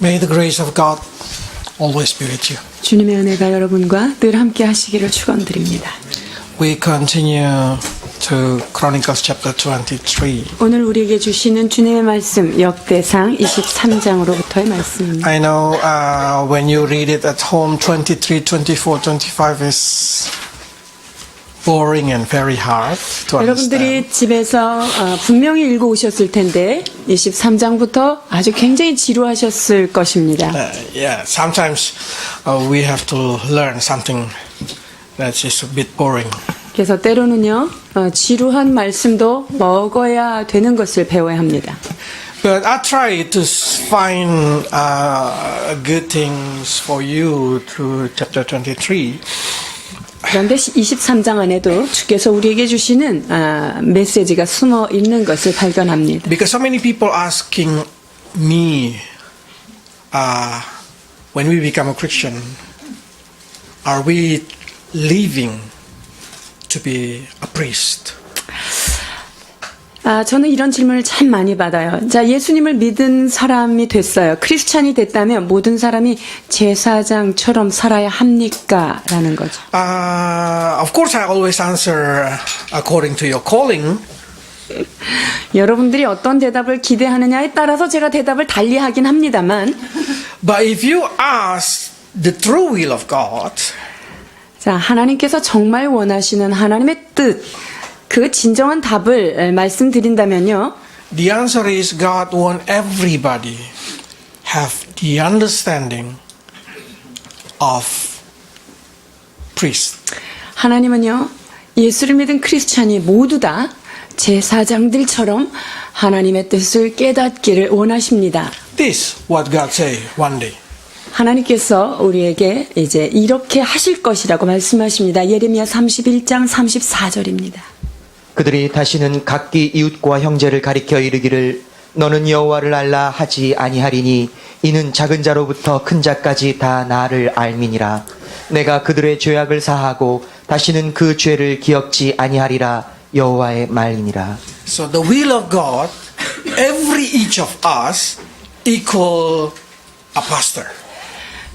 May the grace of God always be with you. 주님의 은혜가 여러분과 늘 함께 하시기를 축원드립니다. We continue to Chronicles chapter 23. 오늘 우리에게 주시는 주님의 말씀 역대상 23장으로부터의 말씀입니다. I know when you read it at home, 23, 24, 25 is boring and very hard to understand. 여러분들이 집에서 분명히 읽어 오셨을 텐데 23장부터 아주 굉장히 지루하셨을 것입니다. Yeah, sometimes we have to learn something that is a bit boring. 그래서 때로는요 지루한 말씀도 먹어야 되는 것을 배워야 합니다. But I try to find good things for you through chapter 23. 그런데 23장 안에도 주께서 우리에게 주시는 메시지가 숨어 있는 것을 발견합니다. Because so many people asking me, when we become a Christian, are we leaving to be a priest? 저는 이런 질문을 참 많이 받아요. 자, 예수님을 믿은 사람이 됐어요. 크리스찬이 됐다면 모든 사람이 제사장처럼 살아야 합니까? 라는 거죠. Of course, I always answer according to your calling. 여러분들이 어떤 대답을 기대하느냐에 따라서 제가 대답을 달리하긴 합니다만, But if you ask the true will of God, 자, 하나님께서 정말 원하시는 하나님의 뜻, 그 진정한 답을 말씀드린다면요. the answer is God wants everybody have the understanding of priest. 하나님은요, 예수를 믿은 크리스찬이 모두 다 제사장들처럼 하나님의 뜻을 깨닫기를 원하십니다. This what God say one day. 하나님께서 우리에게 이제 이렇게 하실 것이라고 말씀하십니다. 예레미야 31장 34절입니다. 그들이 다시는 각기 이웃과 형제를 가리켜 이르기를 너는 여호와를 알라 하지 아니하리니 이는 작은 자로부터 큰 자까지 다 나를 알미니라. 내가 그들의 죄악을 사하고 다시는 그 죄를 기억지 아니하리라. 여호와의 말이니라. So the will of God, each of us equal a pastor.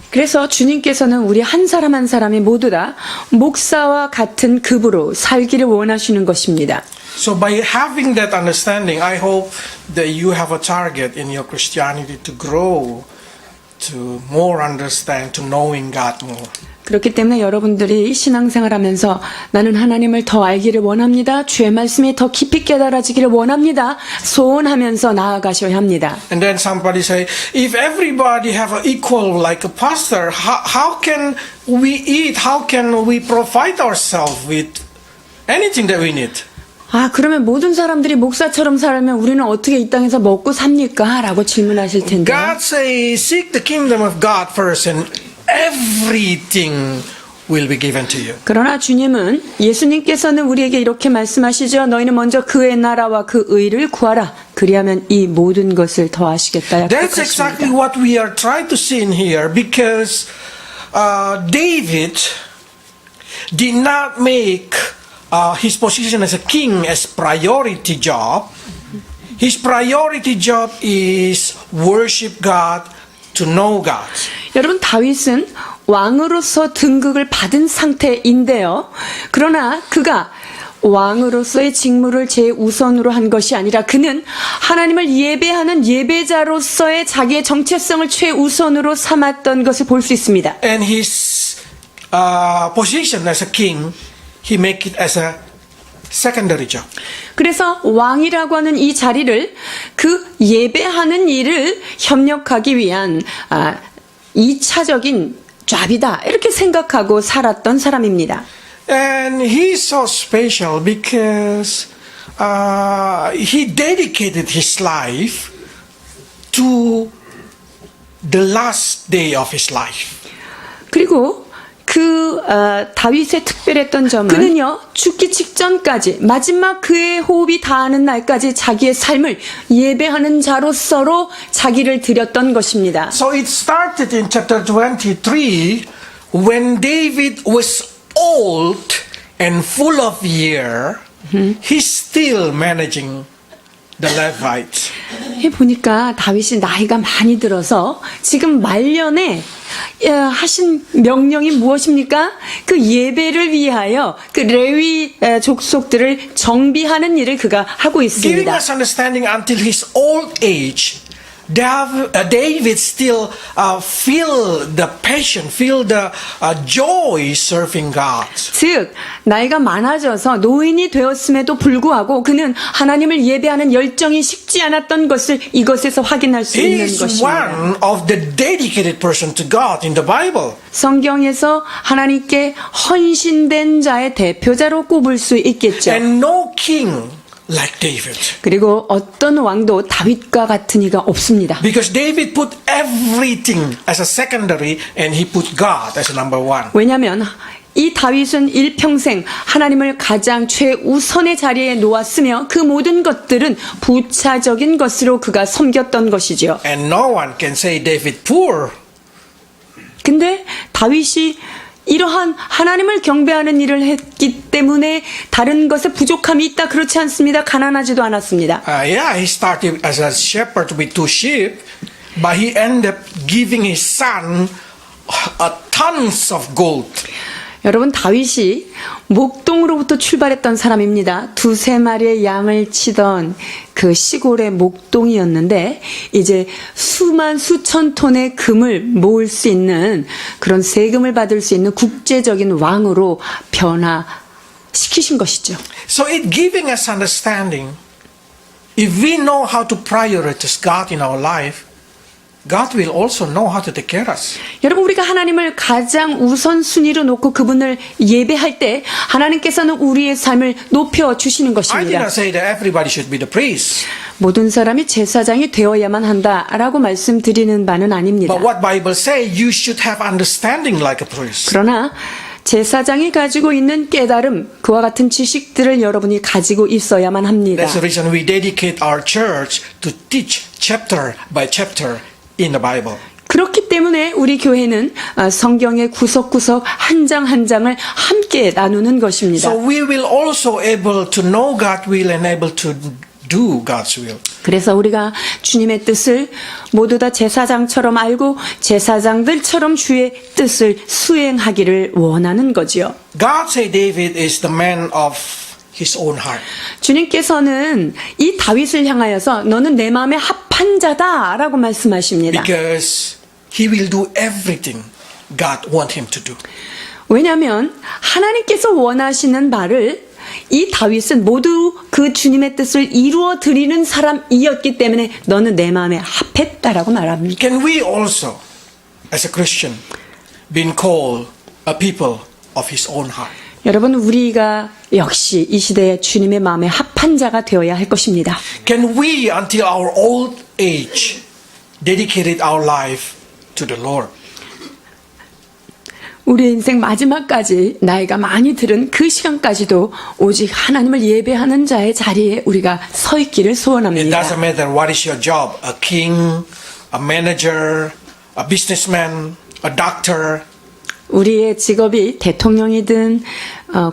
그래서 주님께서는 우리 한 사람 한 사람이 모두 다 목사와 같은 급으로 살기를 원하시는 것입니다. So by having that understanding, I hope that you have a target in your Christianity to grow, to more understand, to knowing God more. 그렇기 때문에 여러분들이 신앙생활 하면서 나는 하나님을 더 알기를 원합니다. 주의 말씀이 더 깊이 깨달아지기를 원합니다. 소원하면서 나아가셔야 합니다. And then somebody say, if everybody have an equal like a pastor, how can we eat? How can we provide ourselves with anything that we need? 그러면 모든 사람들이 목사처럼 살면 우리는 어떻게 이 땅에서 먹고 삽니까? 라고 질문하실 텐데. God say, seek the kingdom of God first and everything will be given to you. 그러나 주님은 예수님께서는 우리에게 이렇게 말씀하시죠. 너희는 먼저 그의 나라와 그 의를 구하라. 그리하면 이 모든 것을 더하시겠다. That's exactly what we are trying to see in here because David did not make his position as a king as priority job. His priority job is worship God, to know God. 여러분 다윗은 왕으로서 등극을 받은 상태인데요. 그러나 그가 왕으로서의 직무를 제우선으로 한 것이 아니라 그는 하나님을 예배하는 예배자로서의 자기의 정체성을 최우선으로 삼았던 것을 볼 수 있습니다. And his position as a king, he make it as a secondary job. 그래서 왕이라고 하는 이 자리를 그 예배하는 일을 협력하기 위한 2차적인 잡이다 이렇게 생각하고 살았던 사람입니다. And he's so special because he dedicated his life to the last day of his life. 그리고 다윗의 특별했던 점은 그는요 죽기 직전까지 마지막 그의 호흡이 닿는 날까지 자기의 삶을 예배하는 자로서로 자기를 드렸던 것입니다. So it started in chapter 23 when David was old and full of year. He's still managing the Levites. 보니까 다윗이 나이가 많이 들어서 지금 말년에 하신 명령이 무엇입니까? 그 예배를 위하여 그 레위 족속들을 정비하는 일을 그가 하고 Giving 있습니다. us understanding until his old age, David still feel the passion, feel the joy serving God. 즉 나이가 많아져서 노인이 되었음에도 불구하고 그는 하나님을 예배하는 열정이 식지 않았던 것을 이것에서 확인할 수 He 있는 is 것입니다. one of the dedicated person to God in the Bible. 성경에서 하나님께 헌신된 자의 대표자로 꼽을 수 있겠죠. And no king like David. 그리고 어떤 왕도 다윗과 같은 이가 없습니다. Because David put everything as a secondary and he put God as a number one. 왜냐하면 이 다윗은 일평생 하나님을 가장 최우선의 자리에 놓았으며 그 모든 것들은 부차적인 것으로 그가 섬겼던 것이죠. And no one can say David poor. 근데 다윗이 이러한 하나님을 경배하는 일을 했기 때문에 다른 것에 부족함이 있다 그렇지 않습니다. 가난하지도 않았습니다. Yeah, he started as a shepherd with 2 sheep, but he ended up giving his son tons of gold. 여러분 다윗이 목동으로부터 출발했던 사람입니다. 2-3마리의 양을 치던 그 시골의 목동이었는데 이제 수천 톤의 금을 모을 수 있는 그런 세금을 받을 수 있는 국제적인 왕으로 변화시키신 것이죠. So it giving us understanding. If we know how to prioritize God in our life, God will also know how to take care of us. 여러분 우리가 하나님을 가장 우선순위로 놓고 그분을 예배할 때 하나님께서는 우리의 삶을 높여 주시는 I did 것입니다. not say that everybody should be the priest. 모든 사람이 제사장이 되어야만 한다라고 말씀드리는 바는 아닙니다. But what Bible say, you should have understanding like a priest. 그러나 제사장이 가지고 있는 깨달음, 그와 같은 지식들을 여러분이 가지고 있어야만 합니다. That's the reason we dedicate our church to teach chapter by chapter in the Bible. 그렇기 때문에 우리 교회는 성경의 구석구석 한 장 한 장을 함께 나누는 것입니다. So we will also able to know God's will and able to do God's will. 그래서 우리가 주님의 뜻을 모두 다 제사장처럼 알고 제사장들처럼 주의 뜻을 수행하기를 원하는 거지요. God say David is the man of his own heart. 주님께서는 이 다윗을 향하여서 너는 내 마음에 합한 자다라고 말씀하십니다. Because he will do everything God want him to do. 왜냐하면 하나님께서 원하시는 바를 이 다윗은 모두 그 주님의 뜻을 이루어 드리는 사람이었기 때문에 너는 내 마음에 합했다라고 말합니다. Can we also, as a Christian, been called a people of his own heart? 여러분 우리가 역시 이 시대에 주님의 마음에 합한 자가 되어야 할 것입니다. Can we, until our old age, dedicated our life to the Lord? 우리의 인생 마지막까지 나이가 많이 들은 그 시간까지도 오직 하나님을 예배하는 자의 자리에 우리가 서 있기를 It 소원합니다. doesn't matter what is your job, a king, a manager, a businessman, a doctor. 우리의 직업이 대통령이든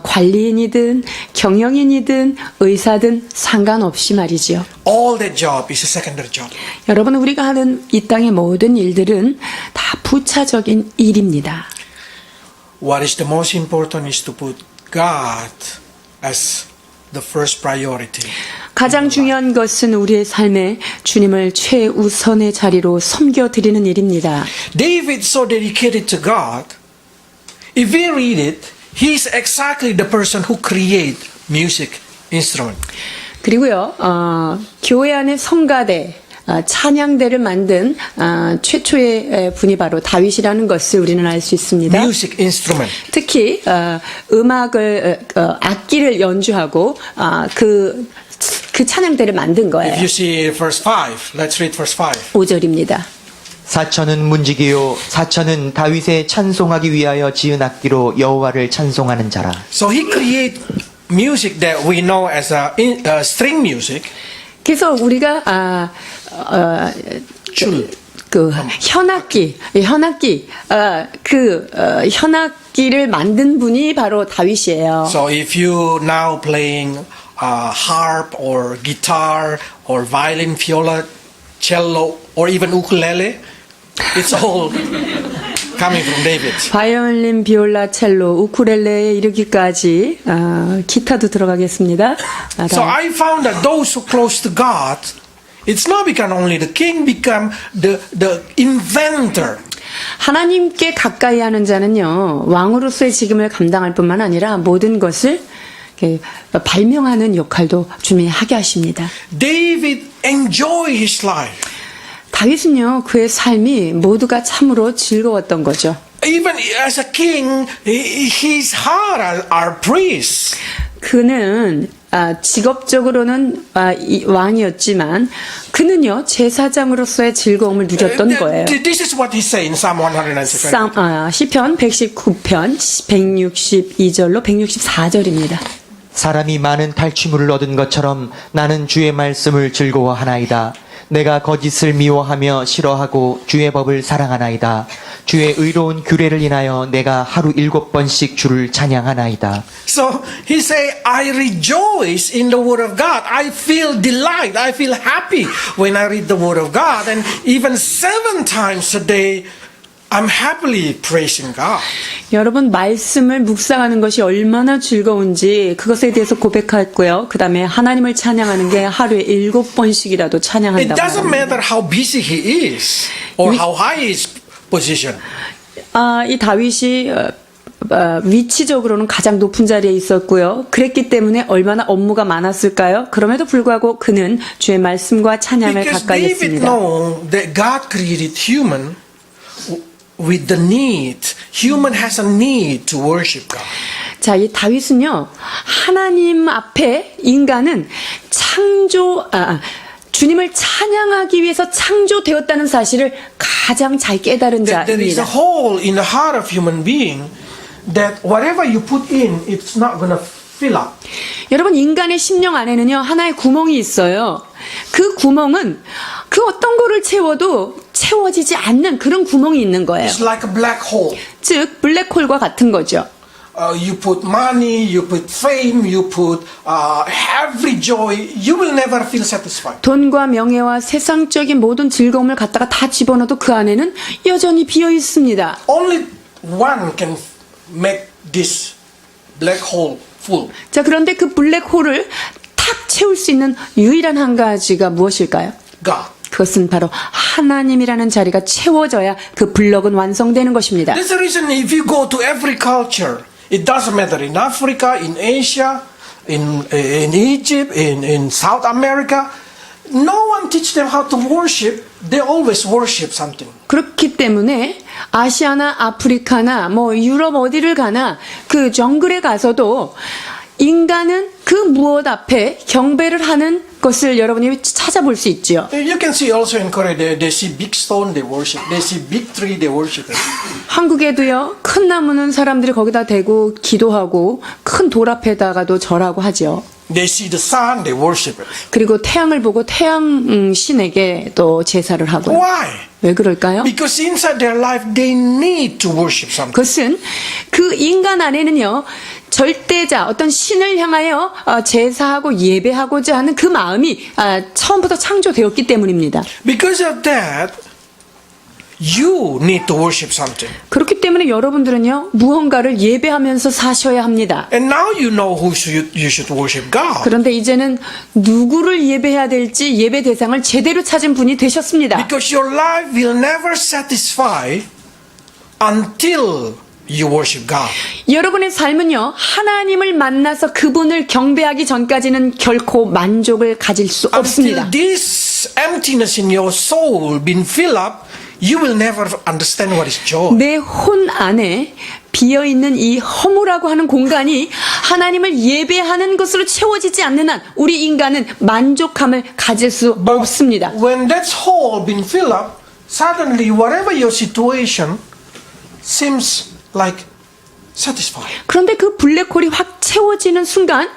관리인이든 경영인이든 의사든 상관없이 말이지요. All that job is a secondary job. 여러분 우리가 하는 이 땅의 모든 일들은 다 부차적인 일입니다. What is the most important is to put God as the first priority. 가장 중요한 것은 우리의 삶에 주님을 최우선의 자리로 섬겨드리는 일입니다. David so dedicated to God. If we read it, he is exactly the person who create music instrument. 그리고요, 교회 안에 성가대, 찬양대를 만든 최초의 분이 바로 다윗이라는 것을 우리는 알 수 있습니다. Music instrument. 특히 음악을 악기를 연주하고 그 찬양대를 만든 If 거예요. you see verse 5, let's read verse 5. 5절입니다. 사천은 문지기요 사천은 다윗의 찬송하기 위하여 지은 악기로 여호와를 찬송하는 자라. So he create music that we know as string music. 그래서 우리가 그 현악기를 만든 분이 바로 다윗이에요. So if you now playing harp or guitar or violin, viola, cello, or even ukulele. It's all coming from David. 바이올린, 비올라, 첼로, 우쿨렐레에 이르기까지 기타도 들어가겠습니다. So I found that those who close to God, it's not become only the king, become the inventor. 하나님께 가까이 하는 자는요, 왕으로서의 직임을 감당할 뿐만 아니라 모든 것을 이렇게 발명하는 역할도 주님이 하게 하십니다. David enjoyed his life. 다윗은요, 그의 삶이 모두가 참으로 즐거웠던 거죠. Even as a king, his heart are priests. 그는 직업적으로는 왕이었지만 그는요 제사장으로서의 즐거움을 누렸던 거예요. This is what he said in Psalm 196. 시편 119편 162절로 164절입니다. 사람이 많은 탈취물을 얻은 것처럼 나는 주의 말씀을 즐거워하나이다. 내가 거짓을 미워하며 싫어하고 주의 법을 사랑하나이다. 주의 의로운 규례를 인하여 내가 하루 7번씩 주를 찬양하나이다. So he say, I rejoice in the word of God. I feel delight. I feel happy when I read the word of God. And even 7 times a day, I'm happily praising God. 여러분 말씀을 묵상하는 것이 얼마나 즐거운지 그것에 대해서 고백했고요. 그 다음에 하나님을 찬양하는 게 하루에 7번씩이라도 It 찬양한다고 doesn't 합니다. matter how busy he is or how high his position. 이 다윗이 위치적으로는 가장 높은 자리에 있었고요. 그랬기 때문에 얼마나 업무가 많았을까요? 그럼에도 불구하고 그는 주의 말씀과 찬양을 Because 가까이 David 했습니다. know that God created human with the need. Human has a need to worship God. 자, 이 다윗은요, 하나님 앞에 인간은 주님을 찬양하기 위해서 창조되었다는 사실을 가장 잘 깨달은 There is a 자입니다. hole in the heart of human being that whatever you put in, it's not going to fill up. 여러분, 인간의 심령 안에는요, 하나의 구멍이 있어요. 그 구멍은 그 어떤 거를 채워도 채워지지 않는 그런 구멍이 있는 거예요. It's like a black hole. 즉, 블랙홀과 같은 거죠. You put money, you put fame, you put every joy, you will never feel satisfied. 돈과 명예와 세상적인 모든 즐거움을 갖다가 다 집어넣어도 그 안에는 여전히 비어 있습니다. Only one can make this black hole full. 자, 그런데 그 블랙홀을 탁 채울 수 있는 유일한 한 가지가 무엇일까요? God. 그것은 바로 하나님이라는 자리가 채워져야 그 블럭은 완성되는 것입니다. That's the reason if you go to every culture, it doesn't matter in Africa, in Asia, in Egypt, in South America, no one teach them how to worship. They always worship something. 그렇기 때문에 아시아나 아프리카나 뭐 유럽 어디를 가나 그 정글에 가서도 인간은 그 무엇 앞에 경배를 하는 것을 여러분이 찾아볼 수 있죠. You can see also in Korea, they see big stone, they worship. They see big tree, they worship it. 한국에도요, 큰 나무는 사람들이 거기다 대고 기도하고 큰 돌 앞에다가도 절하고 하죠. They see the sun, they worship it. 그리고 태양을 보고 태양 신에게 또 제사를 하고요. Why? 왜 그럴까요? Because inside their life, they need to worship something. 그것은 그 인간 안에는요, 절대자, 어떤 신을 향하여 제사하고 예배하고자 하는 그 마음이 처음부터 창조되었기 때문입니다. Because of that, you need to worship something. 그렇기 때문에 여러분들은요, 무언가를 예배하면서 사셔야 합니다. And now you know who you should worship God. 그런데 이제는 누구를 예배해야 될지 예배 대상을 제대로 찾은 분이 되셨습니다. Because your life will never satisfy until you worship God. 여러분의 삶은요, 하나님을 만나서 그분을 경배하기 전까지는 결코 만족을 가질 수 없습니다. Until this emptiness in your soul been filled up, you will never understand what is joy. 내 혼 안에 비어있는 이 허무라고 하는 공간이 하나님을 예배하는 것으로 채워지지 않는 한 우리 인간은 만족함을 가질 수 없습니다. When that hole been filled up, suddenly whatever your situation seems like satisfied. 그런데 그 블랙홀이 확 채워지는 순간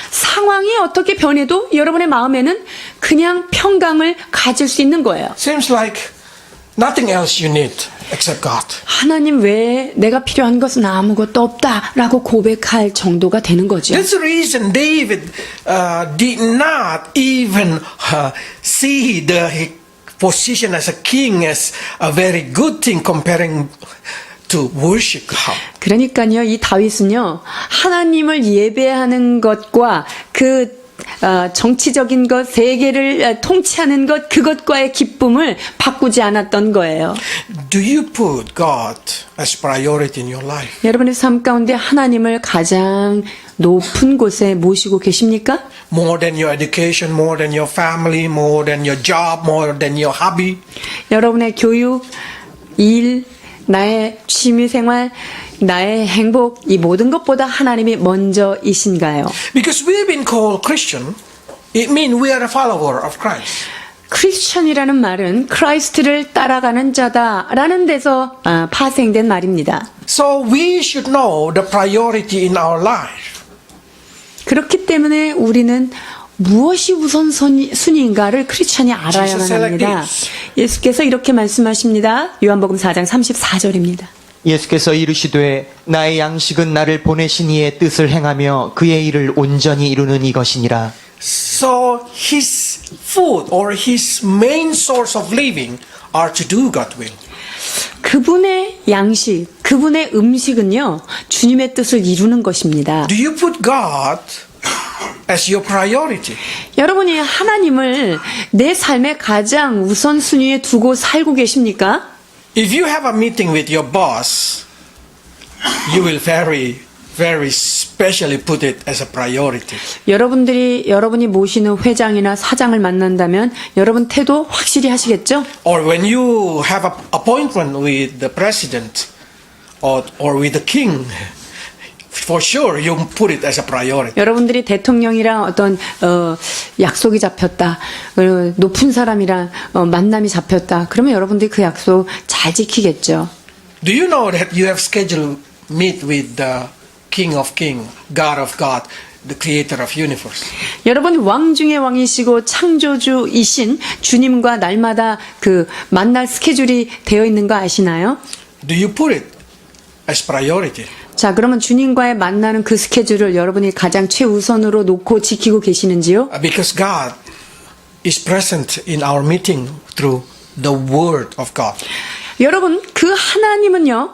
상황이 어떻게 변해도 여러분의 마음에는 그냥 평강을 가질 수 있는 거예요. Seems like Nothing else you need except God. 하나님 외에 내가 필요한 것은 아무것도 없다라고 고백할 정도가 되는 거죠. That's the reason David did not even see the position as a king as a very good thing comparing to worship God. 그러니까요, 이 다윗은요, 하나님을 예배하는 것과 그 정치적인 것, 세계를 통치하는 것, 그것과의 기쁨을 바꾸지 않았던 거예요. Do you put God as priority in your life? 여러분의 삶 가운데 하나님을 가장 높은 곳에 모시고 계십니까? More than your education, more than your family, more than your job, more than your hobby? 여러분의 교육, 일, 나의 취미생활, 나의 행복, 이 모든 것보다 하나님이 먼저이신가요? Because we've been called Christian, it means we are a follower of Christ. 크리스천이라는 말은 크라이스트를 따라가는 자다라는 데서 파생된 말입니다. So we should know the priority in our life. 그렇기 때문에 우리는 무엇이 우선순위인가를 크리스천이 알아야만 Jesus said like 합니다. this. 예수께서 이렇게 말씀하십니다. 요한복음 4장 34절입니다. 예수께서 이르시되 나의 양식은 나를 보내신 이의 뜻을 행하며 그의 일을 온전히 이루는 이것이니라. So his food or his main source of living are to do God's will. 그분의 양식, 그분의 음식은요, 주님의 뜻을 이루는 것입니다. Do you put God as your priority? 여러분이 하나님을 내 삶의 가장 우선순위에 두고 살고 계십니까? If you have a meeting with your boss, you will very specially put it as a priority. 여러분이 모시는 회장이나 사장을 만난다면 여러분 태도 확실히 하시겠죠? Or when you have an appointment with the president or with the king, for sure you put it as a priority. 여러분들이 대통령이랑 어떤 약속이 잡혔다, 높은 사람이랑 만남이 잡혔다. 그러면 여러분들이 그 약속 잘 지키겠죠. Do you know that you have scheduled meet with the King of Kings, God of God, the Creator of universe? 여러분 왕 중의 왕이시고 창조주이신 주님과 날마다 그 만날 스케줄이 되어 있는 거 아시나요? Do you put it as priority? 자, 그러면 주님과의 만나는 그 스케줄을 여러분이 가장 최우선으로 놓고 지키고 계시는지요? Because God is present in our meeting through the Word of God. 여러분, 그 하나님은요,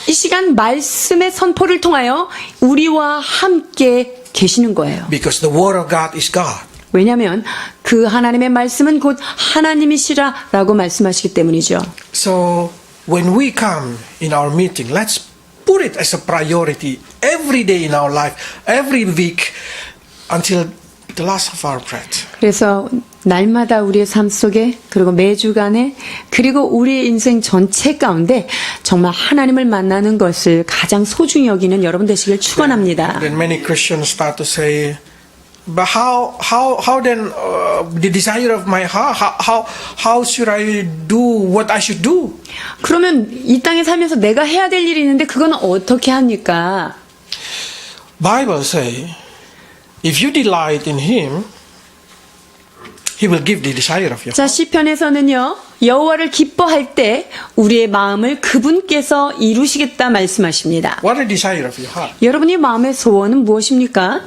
이 시간 말씀의 선포를 통하여 우리와 함께 계시는 거예요. Because the Word of God is God. 왜냐하면 그 하나님의 말씀은 곧 하나님이시라라고 말씀하시기 때문이죠. So when we come in our meeting, let's put it as a priority every day in our life, every week, until the last of our breath. 그래서 날마다 우리의 삶 속에 그리고 매주간에 그리고 우리의 인생 전체 가운데 정말 하나님을 만나는 것을 가장 소중히 여기는 여러분 되시길 축원합니다. Then many Christians start to say, but how then the desire of my heart, how should I do what I should do? 그러면 이 땅에 살면서 내가 해야 될 일이 있는데 그건 어떻게 합니까? Bible say, if you delight in Him, He will give the desire of your 자, heart. 시편에서는요, 여호와를 기뻐할 때 우리의 마음을 그분께서 이루시겠다 말씀하십니다. What is the desire of your heart? 여러분의 마음의 소원은 무엇입니까?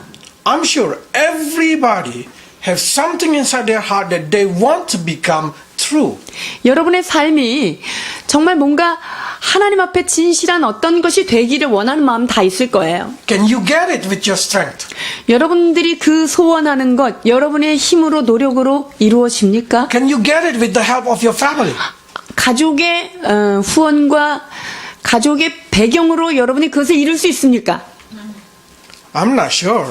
I'm sure everybody have something inside their heart that they want to become true. 여러분의 삶이 정말 뭔가 하나님 앞에 진실한 어떤 것이 되기를 원하는 마음 다 있을 거예요. Can you get it with your strength? 여러분들이 그 소원하는 것, 여러분의 힘으로 노력으로 이루어집니까? Can you get it with the help of your family? 가족의 후원과 가족의 배경으로 여러분이 그것을 이룰 수 있습니까? I'm not sure.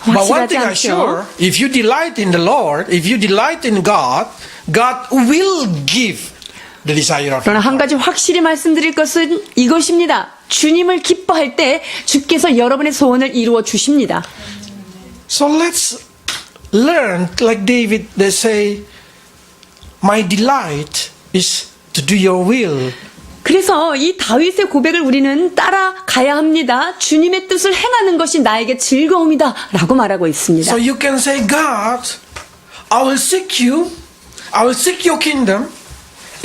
But one 확실하지 thing I'm 않죠. sure, if you delight in the Lord, if you delight in God, God will give the desire of 그러나 your 한 heart. 가지 확실히 말씀드릴 것은 이것입니다. 주님을 기뻐할 때 주께서 여러분의 소원을 이루어 주십니다. So let's learn, like David, they say, my delight is to do your will. 그래서 이 다윗의 고백을 우리는 따라가야 합니다. 주님의 뜻을 행하는 것이 나에게 즐거움이다 라고 말하고 있습니다. So you can say, God, I will seek you, I will seek your kingdom,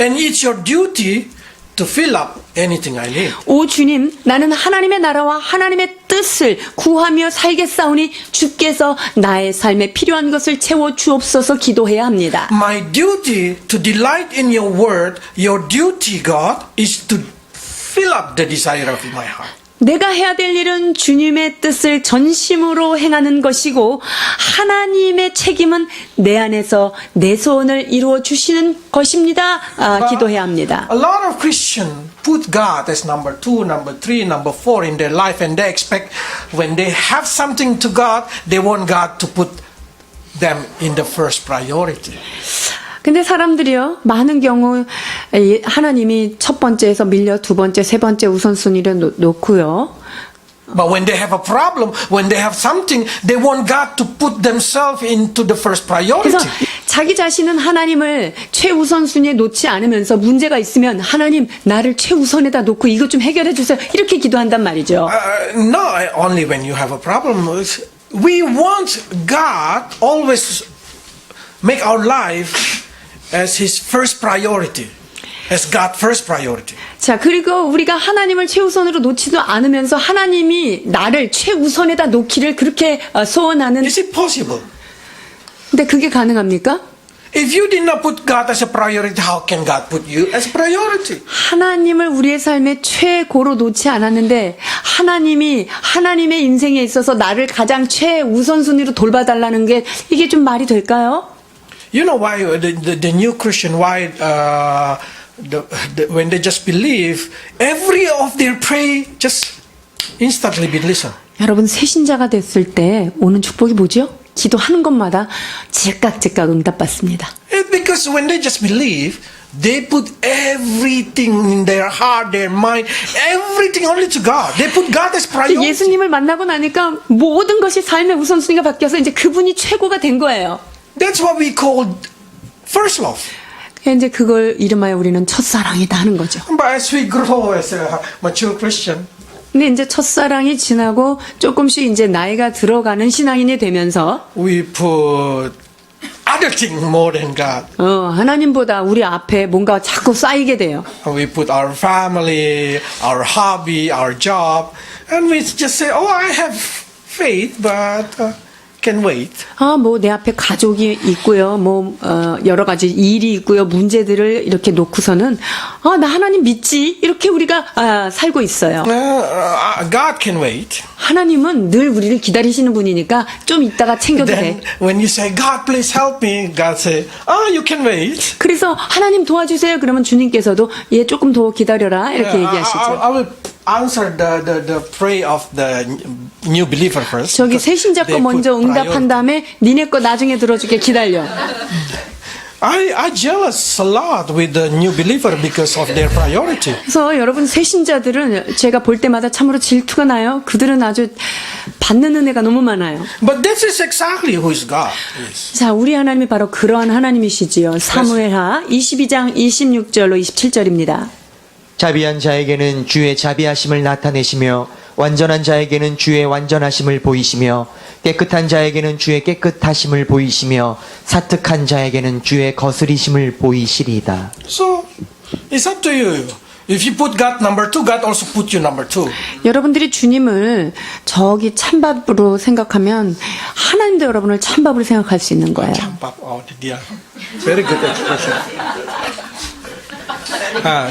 And it's your duty to fill up anything I need. 오 주님, 나는 하나님의 나라와 하나님의 뜻을 구하며 살겠사오니 주께서 나의 삶에 필요한 것을 채워 주옵소서 기도해야 합니다. My duty to delight in your word, your duty, God, is to fill up the desire of my heart. 내가 해야 될 일은 주님의 뜻을 전심으로 행하는 것이고 하나님의 책임은 내 안에서 내 소원을 이루어 주시는 것입니다. 기도해야 합니다. A lot of Christians put God as number 2, number 3, number 4 in their life, and they expect when they have something to God, they want God to put them in the first priority. 근데 사람들이요, 많은 경우 하나님이 첫 번째에서 밀려 두 번째, 세 번째 우선순위를 놓고요. But when they have a problem, when they have something, they want God to put themselves into the first priority. 그래서 자기 자신은 하나님을 최우선순위에 놓지 않으면서 문제가 있으면 하나님 나를 최우선에다 놓고 이것 좀 해결해 주세요. 이렇게 기도한단 말이죠. Not only when you have a problem. We want God always make our life as His first priority, as God first priority. 자, 그리고 우리가 하나님을 최우선으로 놓지도 않으면서 하나님이 나를 최우선에다 놓기를 그렇게 소원하는. Is it possible? 근데 그게 가능합니까? If you did not put God as a priority, how can God put you as a priority? 하나님을 우리의 삶에 최고로 놓지 않았는데 하나님이 하나님의 인생에 있어서 나를 가장 최우선순위로 돌봐달라는 게 이게 좀 말이 될까요? You know why the new Christian, why when they just believe, every of their pray just instantly be listened. 여러분 새신자가 됐을 때 오는 축복이 뭐죠? 기도하는 것마다 즉각 응답받습니다. It's because when they just believe, they put everything in their heart, their mind, everything only to God. They put God as priority. 예수님을 만나고 나니까 모든 것이 삶의 우선순위가 바뀌어서 이제 그분이 최고가 된 거예요. That's what we call first love. 이제 그걸 이름하여 우리는 첫사랑이다 하는 거죠. But as we grow as a mature Christian, 근데 이제 첫사랑이 지나고 조금씩 이제 나이가 들어가는 신앙인이 되면서 we put other things more than God. 하나님보다 우리 앞에 뭔가 자꾸 쌓이게 돼요. We put our family, our hobby, our job, and we just say, "Oh, I have faith, but can wait." 뭐 내 앞에 가족이 있고요, 여러 가지 일이 있고요, 문제들을 이렇게 놓고서는 나 하나님 믿지 이렇게 우리가 살고 있어요. God can wait. 하나님은 늘 우리를 기다리시는 분이니까 좀 이따가 챙겨도 Then 돼. when you say, "God, please help me," God say, "You can wait." 그래서 하나님 도와주세요. 그러면 주님께서도 조금 더 기다려라 이렇게 얘기하시죠. I will answer the prayer of the new believer first. 저기 because 새신자 거 they put 먼저 응답한 priority. 다음에 니네 거 나중에 들어줄게 기다려. I jealous a lot with the new believer because of their priority. 그래서 여러분 새신자들은 제가 볼 때마다 참으로 질투가 나요. 그들은 아주 받는 은혜가 너무 많아요. But this is exactly who is God is. 자, 우리 하나님이 바로 그러한 하나님이시지요. 사무엘하 22장 26절로 27절입니다. 자비한 자에게는 주의 자비하심을 나타내시며 완전한 자에게는 주의 완전하심을 보이시며 깨끗한 자에게는 주의 깨끗하심을 보이시며 사특한 자에게는 주의 거스리심을 보이시리이다. So it's up to you. If you put God number 2, God also put you number 2. 여러분들이 주님을 저기 찬밥으로 생각하면 하나님도 여러분을 찬밥으로 생각할 수 있는 거예요. Dear. Very good expression.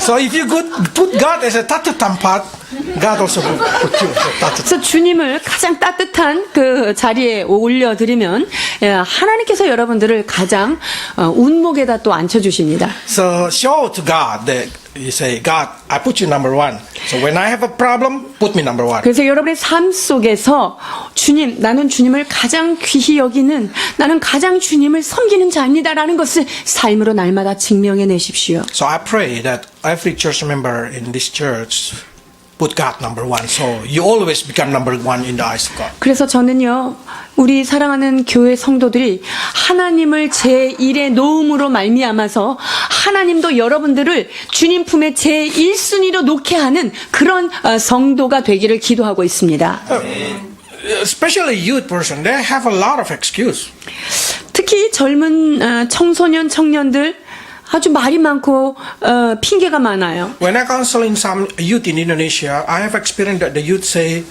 So if you put God as a 따뜻한 pat, God also will put you as a 따뜻한. 그래서 주님을 가장 따뜻한 그 자리에 올려드리면 하나님께서 여러분들을 가장 운목에다 또 앉혀주십니다. So show to God that you say, God, I put you number 1. So when I have a problem, put me number 1. 그래서 여러분의 삶 속에서 주님, 나는 주님을 가장 귀히 여기는, 나는 가장 주님을 섬기는 자입니다라는 것을 삶으로 날마다 증명해 내십시오. So I pray that every church member in this church put God number 1. So you always become number 1 in the eyes of God. 그래서 저는요, 우리 사랑하는 교회 성도들이 하나님을 제1의 놓음으로 말미암아서 하나님도 여러분들을 주님 품에 제1순위로 놓게 하는 그런 성도가 되기를 기도하고 있습니다. Especially youth person, they have a lot of excuse. 특히 젊은 청소년, 청년들, 아주 말이 많고 핑계가 많아요. When I counsel in some youth in Indonesia, I have experienced that the youth say,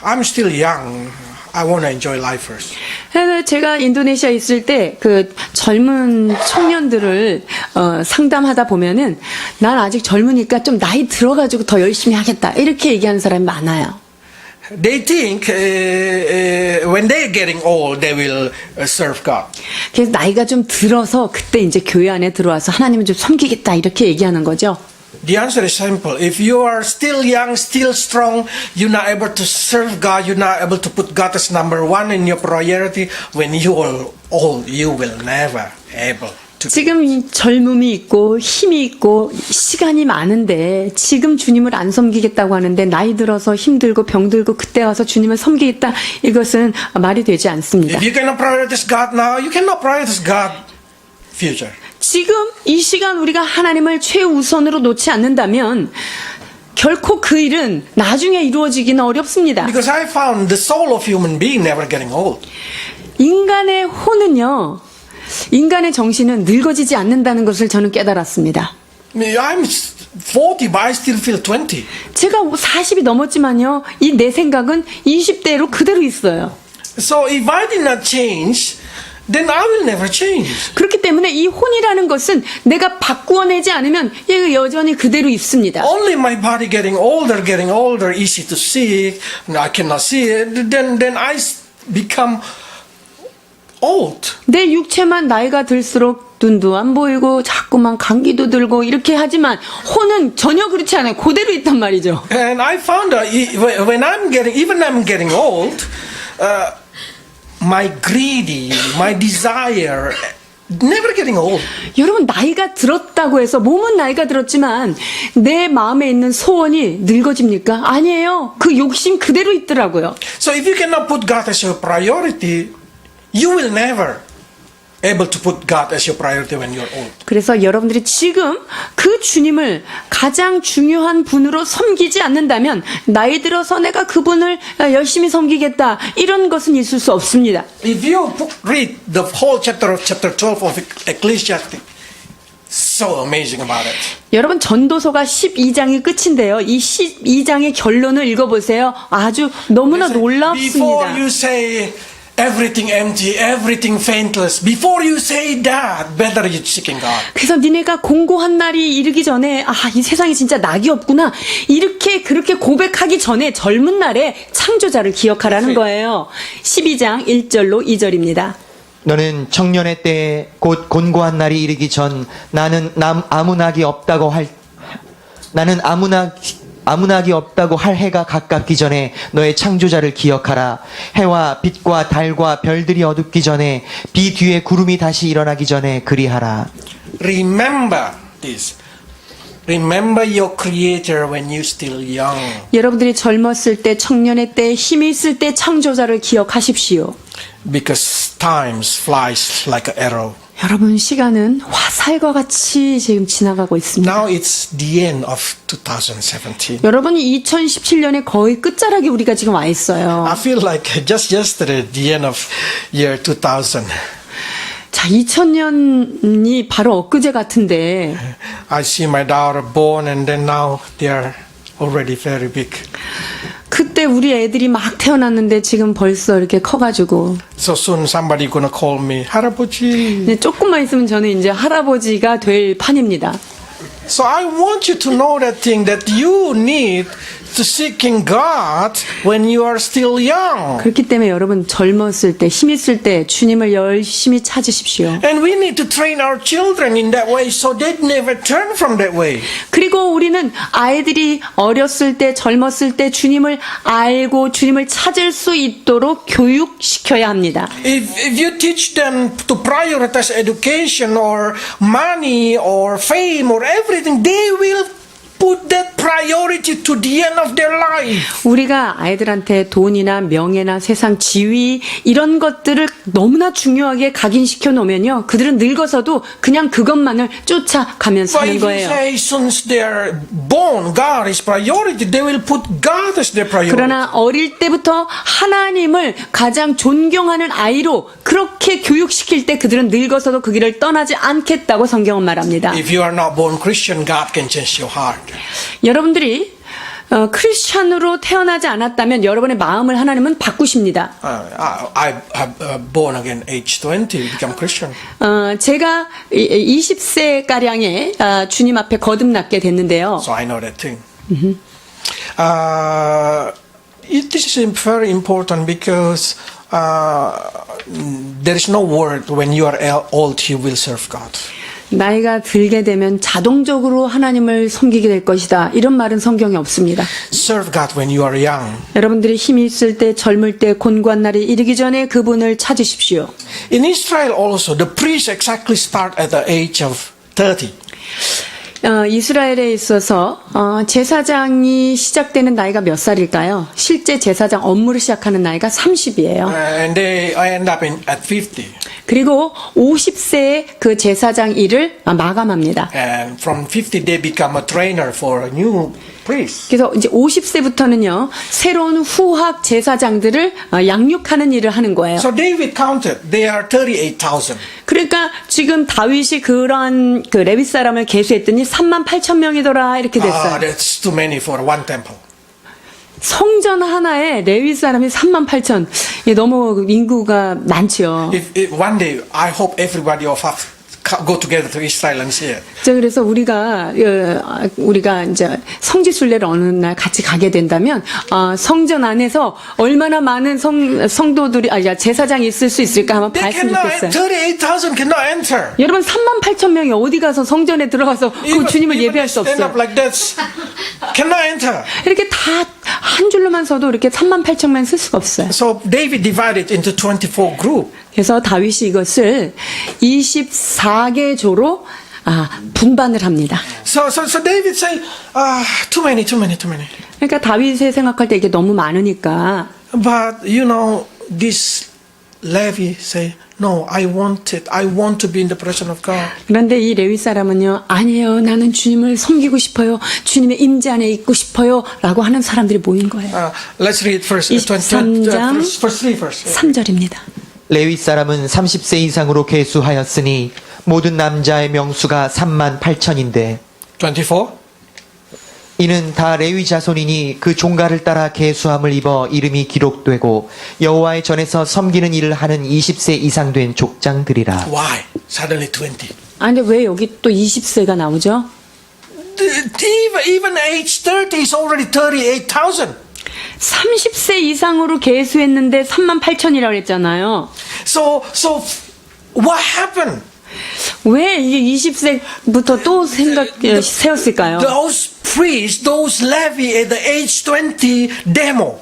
I'm still young. I want to enjoy life first. 그래서 제가 인도네시아에 있을 때 그 젊은 청년들을 상담하다 보면은 난 아직 젊으니까 좀 나이 들어가지고 더 열심히 하겠다 이렇게 얘기하는 사람이 많아요. They think when they're getting old, they will serve God. 그래서 나이가 좀 들어서 그때 이제 교회 안에 들어와서 하나님을 좀 섬기겠다 이렇게 얘기하는 거죠. The answer is simple. If you are still young, still strong, you're not able to serve God, you're not able to put God as number one in your priority, when you are old, you will never able to. 지금 이 젊음이 있고 힘이 있고 시간이 많은데 지금 주님을 안 섬기겠다고 하는데 나이 들어서 힘들고 병들고 그때 와서 주님을 섬기겠다 이것은 말이 되지 않습니다. If you cannot prioritize God now, you cannot prioritize God future. 지금 이 시간 우리가 하나님을 최우선으로 놓지 않는다면 결코 그 일은 나중에 이루어지기는 어렵습니다. Because I found the soul of human being never getting old. 인간의 혼은요, 인간의 정신은 늙어지지 않는다는 것을 저는 깨달았습니다. I'm 40, but I still feel 20. 제가 40이 넘었지만요, 이 내 생각은 20대로 그대로 있어요. So if I did not change, then I will never change. 그렇기 때문에 이 혼이라는 것은 내가 바꾸어내지 않으면 얘가 여전히 그대로 있습니다. Only my body getting older, easy to see, I cannot see it, then I become old. 내 육체만 나이가 들수록 눈도 안 보이고 자꾸만 감기도 들고 이렇게 하지만 혼은 전혀 그렇지 않아요. 그대로 있단 말이죠. And I found that when I'm getting old, my greedy, my desire, never getting old. 여러분 나이가 들었다고 해서 몸은 나이가 들었지만 내 마음에 있는 소원이 늙어집니까? 아니에요. 그 욕심 그대로 있더라고요. So if you cannot put God as your priority, you will never able to put God as your priority when you're old. 그래서 여러분들이 지금 그 주님을 가장 중요한 분으로 섬기지 않는다면 나이 들어서 내가 그분을 열심히 섬기겠다 이런 것은 있을 수 없습니다. If you read the whole chapter 12 of Ecclesiastes, so amazing about it. 여러분 전도서가 12장이 끝인데요. 이 12장의 결론을 읽어보세요. 아주 너무나 Before 놀랍습니다. you say everything empty, everything faintless, before you say that, better you seeking God. 그래서 니네가 공고한 날이 이르기 전에 이 세상에 진짜 낙이 없구나 이렇게 그렇게 고백하기 전에 젊은 날에 창조자를 기억하라는 거예요. 12장 1절로 2절입니다. 너는 청년의 때에 곧 곤고한 날이 이르기 전 나는 아무 낙이 없다고 할 해가 가깝기 전에 너의 창조자를 기억하라. 해와 빛과 달과 별들이 어둡기 전에 비 뒤에 구름이 다시 일어나기 전에 그리하라. Remember this. Remember your Creator when you're still young. 여러분들이 젊었을 때 청년의 때 힘이 있을 때 창조자를 기억하십시오. Because time flies like an arrow. 여러분 시간은 화살과 같이 지금 지나가고 있습니다. Now it's the end of 2017. 여러분 2017년에 거의 끝자락에 우리가 지금 와 있어요. I feel like just yesterday, the end of year 2000. 자, 2000년이 바로 엊그제 같은데 I see my daughter born and then now they are already very big. 그때 우리 애들이 막 태어났는데 지금 벌써 이렇게 커가지고 So soon somebody gonna call me 할아버지. 이제 조금만 있으면 저는 이제 할아버지가 될 판입니다. So I want you to know that thing that you need to seeking God when you are still young. 그렇기 때문에 여러분 젊었을 때 힘 있을 때 주님을 열심히 찾으십시오. And we need to train our children in that way so they never turn from that way. 그리고 우리는 아이들이 어렸을 때 젊었을 때 주님을 알고 주님을 찾을 수 있도록 교육시켜야 합니다. If you teach them to prioritize education or money or fame or everything, they will put that priority to the end of their life. 우리가 아이들한테 돈이나 명예나 세상 지위 이런 것들을 너무나 중요하게 각인시켜 놓으면요. 그들은 늙어서도 그냥 그것만을 쫓아가면 But 사는 if you 거예요. say since they are born, God is priority, they will put God as their priority. 그러나 어릴 때부터 하나님을 가장 존경하는 아이로 그렇게 교육시킬 때 그들은 늙어서도 그 길을 떠나지 않겠다고 성경은 말합니다. If you are not born Christian, God can change your heart. 여러분들이 크리스찬으로 태어나지 않았다면 여러분의 마음을 하나님은 바꾸십니다. I born again age 20, become Christian. 제가 20세가량에 주님 앞에 거듭났게 됐는데요. So I know that thing. This is very important because there is no word when you are old you will serve God. 나이가 들게 되면 자동적으로 하나님을 섬기게 될 것이다. 이런 말은 성경에 없습니다. Serve God when you are young. 여러분들이 힘이 있을 때, 젊을 때, 곤고한 날이 이르기 전에 그분을 찾으십시오. In Israel also, the priests exactly start at the age of 30. 이스라엘에 있어서 제사장이 시작되는 나이가 몇 살일까요? 실제 제사장 업무를 시작하는 나이가 30이에요. And they end up at 50. 그리고 50세에 그 제사장 일을 마감합니다. And from 50 they become a trainer for a new priest. 그래서 이제 50세부터는요, 새로운 후학 제사장들을 양육하는 일을 하는 거예요. So David counted, they are 38,000. 그러니까 지금 다윗이 그런 그 레위 사람을 계수했더니 38,000명이더라 이렇게 됐어요. That's too many for one temple. 성전 하나에 레위 사람이 38,000. 너무 인구가 많죠. If one day, I hope everybody of us go together to Israel and see it. 그래서 우리가 이제 성지순례를 어느 날 같이 가게 된다면 성전 안에서 얼마나 많은 성도들이 제사장이 있을 수 있을까 한번 They 봤으면 cannot, 좋겠어요. 38,000 cannot enter. 여러분 38,000명이 어디 가서 성전에 들어가서 그 주님을 예배할 수 stand 없어요. up like that, cannot enter. 이렇게 다 한 줄로만 서도 이렇게 38,000명 쓸 수가 없어요. So David divided into 24 group. 그래서 다윗이 이것을 24개 조로 분반을 합니다. So David say, too many. 그러니까 다윗이 생각할 때 이게 너무 많으니까 But this Levi say, no, I want to be in the presence of God. 그런데 이 레위 사람은요, 아니에요, 나는 주님을 섬기고 싶어요, 주님의 임재 안에 있고 싶어요 라고 하는 사람들이 모인 거예요. Let's read first 23장 first 3 verse. 3절입니다. 레위 사람은 30세 이상으로 계수하였으니 모든 남자의 명수가 38,000인데 24. 이는 다 레위 자손이니 그 종가를 따라 계수함을 입어 이름이 기록되고 여호와의 전에서 섬기는 일을 하는 20세 이상 된 족장들이라. Why? Suddenly 20. 근데 왜 여기 또 20세가 나오죠? Even age 30 is already 38,000. 30세 이상으로 계수했는데 38,000이라고 했잖아요. So what happened? 왜 이게 20세부터 또 세웠을까요? Those priests, those Levi at the age 20 demo.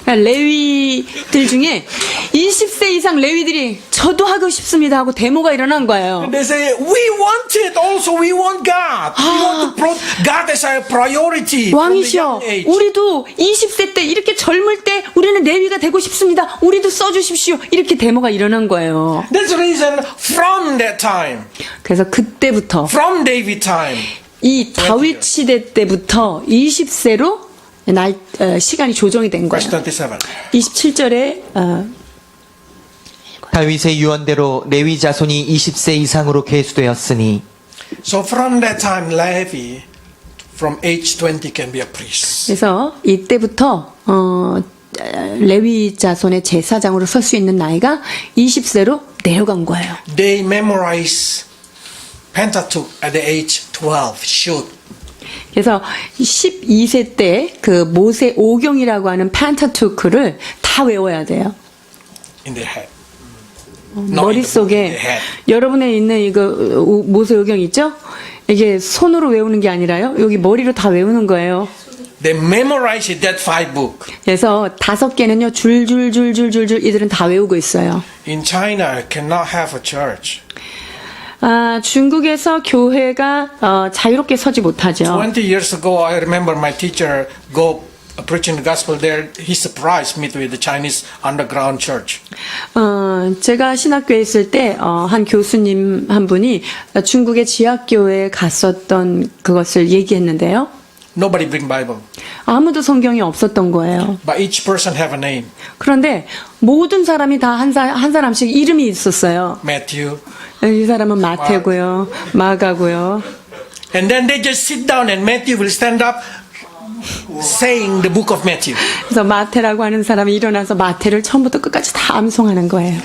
레위들 중에 20세 이상 레위들이 저도 하고 싶습니다 하고 데모가 일어난 거예요. They say, we want it also, we want God. We want to put God as our priority from the 왕이시여, young age. 우리도 20세 때 이렇게 젊을 때 우리는 레위가 되고 싶습니다. 우리도 써주십시오. 이렇게 데모가 일어난 거예요. That's the reason from that time, 그래서 그때부터 from David time, 이 다윗 시대 때부터 20세로 시간이 조정이 된 거예요. verse 27. 27절에 다윗의 유언대로 레위 자손이 20세 이상으로 계수되었으니 So from that time, Levi, from age 20 can be a priest. 그래서 이때부터 레위 자손의 제사장으로 설 수 있는 나이가 20세로 내려간 거예요. They memorize Pentateuch at the age 12, should. 그래서 12세 때 그 모세 오경이라고 하는 펜타투크를 다 외워야 돼요. In their head. 머릿속에 여러분의 있는 이거 모세 오경 있죠? 이게 손으로 외우는 게 아니라요. 여기 머리로 다 외우는 거예요. They memorize it, that 5 book. 그래서 5개는요. 줄줄줄줄줄줄 이들은 다 외우고 있어요. In China, cannot have a church. 중국에서 교회가 자유롭게 서지 못하죠. 20 years ago, I remember my teacher go preaching the gospel there. He surprised me with the Chinese underground church. 제가 신학교에 있을 때, 한 교수님 한 분이 중국의 지하교회에 갔었던 그것을 얘기했는데요. Nobody bring Bible, 아무도 성경이 없었던 거예요. but each person have a name. 그런데 모든 사람이 다 한 사람씩 이름이 있었어요. Matthew. 이 사람은 마태고요, 마가고요. And then they just sit down and Matthew will stand up saying the book of Matthew. 그래서 마태라고 하는 사람이 일어나서 마태를 처음부터 끝까지 다 암송하는 거예요.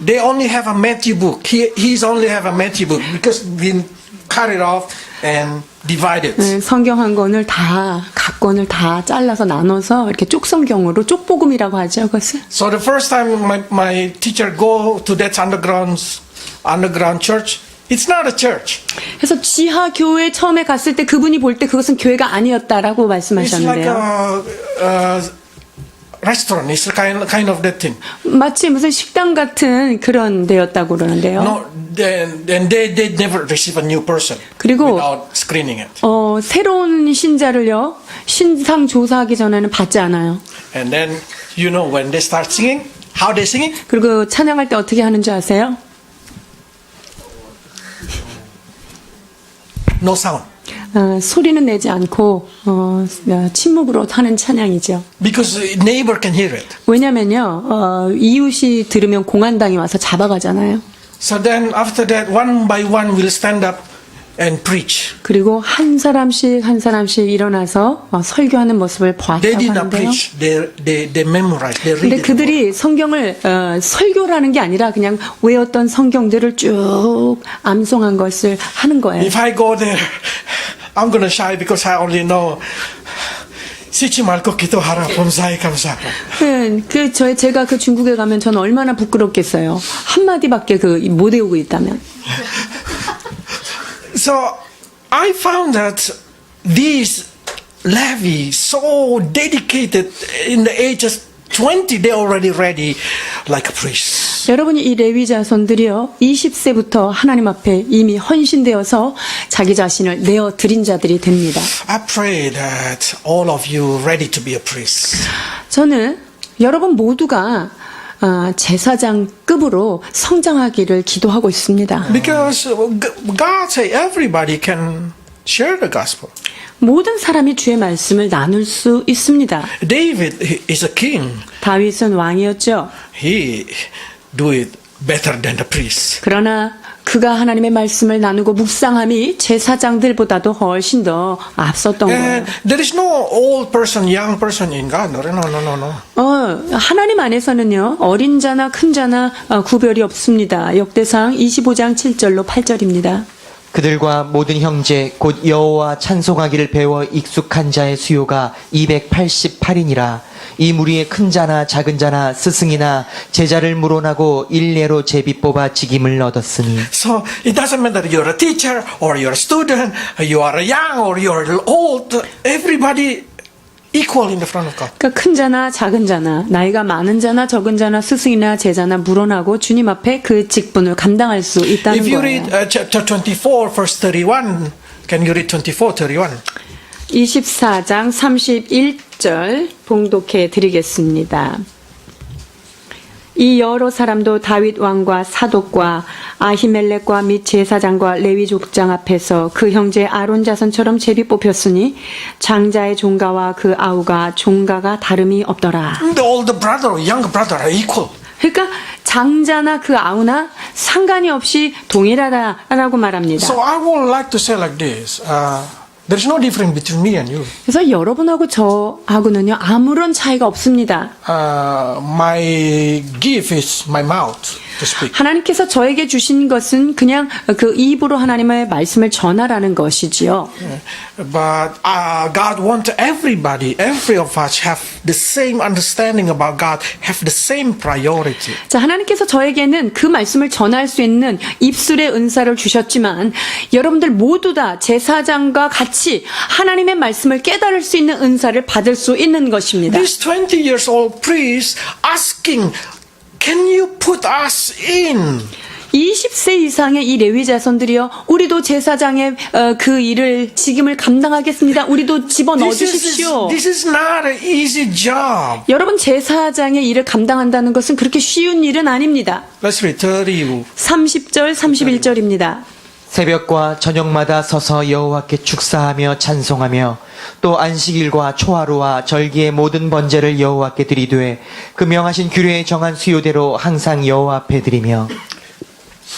They only have a Matthew book. He's only have a Matthew book because we cut it off and divide it. 성경 한 권을 다, 각 권을 다 잘라서 나눠서 이렇게 쪽성경으로 쪽복음이라고 하죠, 그것을. So the first time my teacher go to that underground church, it's not a church. 그래서 지하 교회 처음에 갔을 때 그분이 볼 때 그것은 교회가 아니었다라고 It's like 말씀하셨는데요. a restaurant. It's kind of that thing. 마치 무슨 식당 같은 그런 데였다고 그러는데요. No, then they never receive a new person 그리고 without screening it. 새로운 신자를요, 신상 조사하기 전에는 받지 않아요. And then when they start singing, how they sing it? 그리고 찬양할 때 어떻게 하는 줄 아세요? No sound. 소리는 내지 않고 침묵으로 하는 찬양이죠. Because the neighbor can hear it. 왜냐면요, 이웃이 들으면 공안당이 와서 잡아가잖아요. So then after that, one by one will stand up and preach. 그리고 한 사람씩 일어나서 설교하는 모습을 They 보았다고 did not 하는데요. preach. They memorize. They read 근데 it. 그들이 성경을 설교라는 게 아니라 그냥 외웠던 성경들을 쭉 암송한 것을 하는 거예요. If I go there, I'm gonna shy because I only know. 시치 말고 기도하라 범사에 감사하고. 제가 그 중국에 가면 저는 얼마나 부끄럽겠어요. 한마디밖에 못 외우고 있다면. So I found that these Levi so dedicated in the ages 20, they're already ready like a priest. 여러분이 이 레위 자손들이요, 20세부터 하나님 앞에 이미 헌신되어서 자기 자신을 내어 드린 자들이 됩니다. I pray that all of you ready to be a priest. 저는 여러분 모두가 제사장급으로 성장하기를 기도하고 있습니다. Because God say everybody can share the gospel. 모든 사람이 주의 말씀을 나눌 수 있습니다. David is a king. 다윗은 왕이었죠. He do it better than the priest. 그러나 그가 하나님의 말씀을 나누고 묵상함이 제사장들보다도 훨씬 더 앞섰던 거예요. And there is no old person, young person in God. No. 하나님 안에서는요, 어린 자나 큰 자나 구별이 없습니다. 역대상 25장 7절로 8절입니다. 그들과 모든 형제 곧 여호와 찬송하기를 배워 익숙한 자의 수요가 288이니라. 이 무리의 큰 자나 작은 자나 스승이나 제자를 물어나고 일례로 제비 뽑아 직임을 얻었으니. So it doesn't matter you're a teacher or you're a student, you are young or you're old. Everybody equal in the front of God. 그러니까 큰 자나 작은 자나 나이가 많은 자나 적은 자나 스승이나 제자나 물어나고 주님 앞에 그 직분을 감당할 수 있다는 If you 거예요. read chapter 24 verse 31, can you read 24, 31? 24장 31절 봉독해 드리겠습니다. 이 여러 사람도 다윗 왕과 사독과 아히멜렉과 및 제사장과 레위 족장 앞에서 그 형제 아론 자손처럼 제비 뽑혔으니 장자의 종가와 그 아우가 종가가 다름이 없더라. The older brother or younger brother are equal. 그러니까 장자나 그 아우나 상관이 없이 동일하다라고 말합니다. So I would like to say like this. There is no difference between me and you. 그래서 여러분하고 저하고는요 아무런 차이가 없습니다. My gift is my mouth to speak. 하나님께서 저에게 주신 것은 그냥 그 입으로 하나님의 말씀을 전하라는 것이지요. But God wants everybody, every of us have the same understanding about God, have the same priority. 자, 하나님께서 저에게는 그 말씀을 전할 수 있는 입술의 은사를 주셨지만 여러분들 모두 다 제사장과 같이 하나님의 말씀을 깨달을 수 있는 은사를 받을 수 있는 것입니다. This 20 years old priest asking, can you put us in? 20세 이상의 이 레위 자손들이요, 우리도 제사장의 그 일을 직임을 감당하겠습니다. 우리도 집어넣어 주십시오. This is not an easy job. 여러분, 제사장의 일을 감당한다는 것은 그렇게 쉬운 일은 아닙니다. Let's read 30. 30절, 31절입니다. 새벽과 저녁마다 서서 여호와께 축사하며 찬송하며 또 안식일과 초하루와 절기의 모든 번제를 여호와께 드리되 그 명하신 규례에 정한 수요대로 항상 여호와 앞에 드리며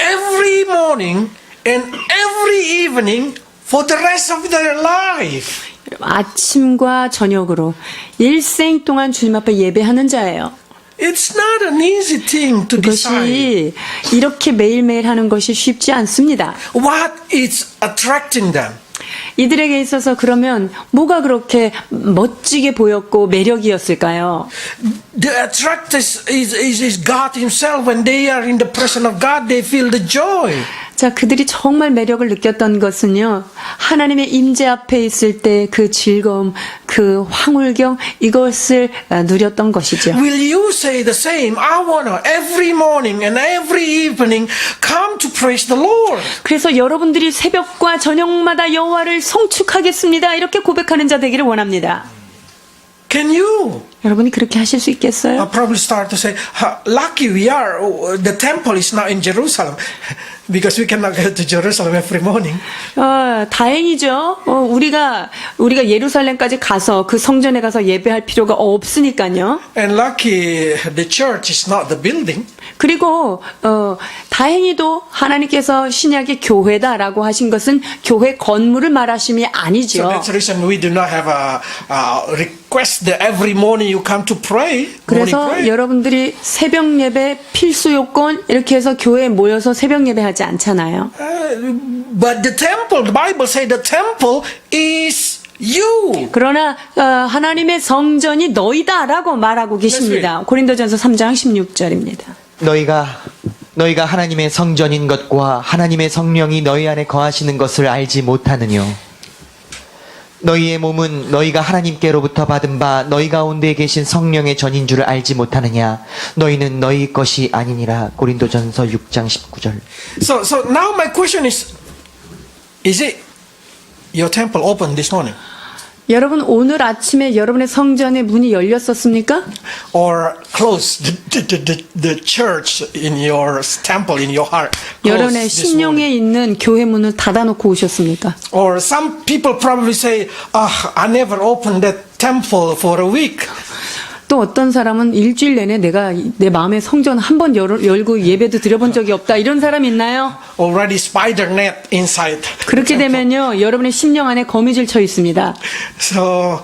Every morning and every evening for the rest of their life. 아침과 저녁으로 일생 동안 주님 앞에 예배하는 자예요. It's not an easy thing to decide. 그것이 이렇게 매일매일 하는 것이 쉽지 않습니다. What is attracting them? 이들에게 있어서 그러면 뭐가 그렇게 멋지게 보였고 매력이었을까요? The attractor is God Himself. When they are in the presence of God, they feel the joy. 자, 그들이 정말 매력을 느꼈던 것은요, 하나님의 임재 앞에 있을 때 그 즐거움, 그 황홀경, 이것을 누렸던 것이죠. Will you say the same? I want to every morning and every evening come to praise the Lord. 그래서 여러분들이 새벽과 저녁마다 여호와를 성축하겠습니다, 이렇게 고백하는 자 되기를 원합니다. Can you? 여러분이 그렇게 하실 수 있겠어요? I'll probably start to say, lucky we are. The temple is not in Jerusalem because we cannot go to Jerusalem every morning. 다행이죠. 우리가 예루살렘까지 가서 그 성전에 가서 예배할 필요가 없으니까요. And lucky the church is not the building. 그리고 다행히도 하나님께서 신약의 교회다라고 하신 것은 교회 건물을 말하심이 So 아니죠. that's the reason we do not have a request that every morning you come to pray. Morning 그래서 pray. 여러분들이 새벽 예배 필수 요건 이렇게 해서 교회에 모여서 새벽 예배하지 않잖아요. But the temple, the Bible says the temple is you. 그러나 하나님의 성전이 너희다라고 말하고 계십니다. 고린도전서 3장 16절입니다. 너희가 하나님의 성전인 것과 하나님의 성령이 너희 안에 거하시는 것을 알지 못하느뇨. 너희의 몸은 너희가 하나님께로부터 받은 바 너희 가운데 계신 성령의 전인 줄을 알지 못하느냐. 너희는 너희 것이 아니니라. 고린도전서 6장 19절. So now my question is it your temple open this morning? 여러분, 오늘 아침에 여러분의 성전의 문이 열렸었습니까? Or close the church in your temple in your heart? closed 여러분의 this 심령에 morning? 있는 교회 문을 닫아놓고 오셨습니까? Or some people probably say, I never opened that temple for a week. 또 어떤 사람은 일주일 내내 내가 내 마음의 성전 한 번 열고 예배도 드려본 적이 없다, 이런 사람 있나요? Already spider net inside. 그렇게 되면요, 여러분의 심령 안에 거미줄 쳐 있습니다. So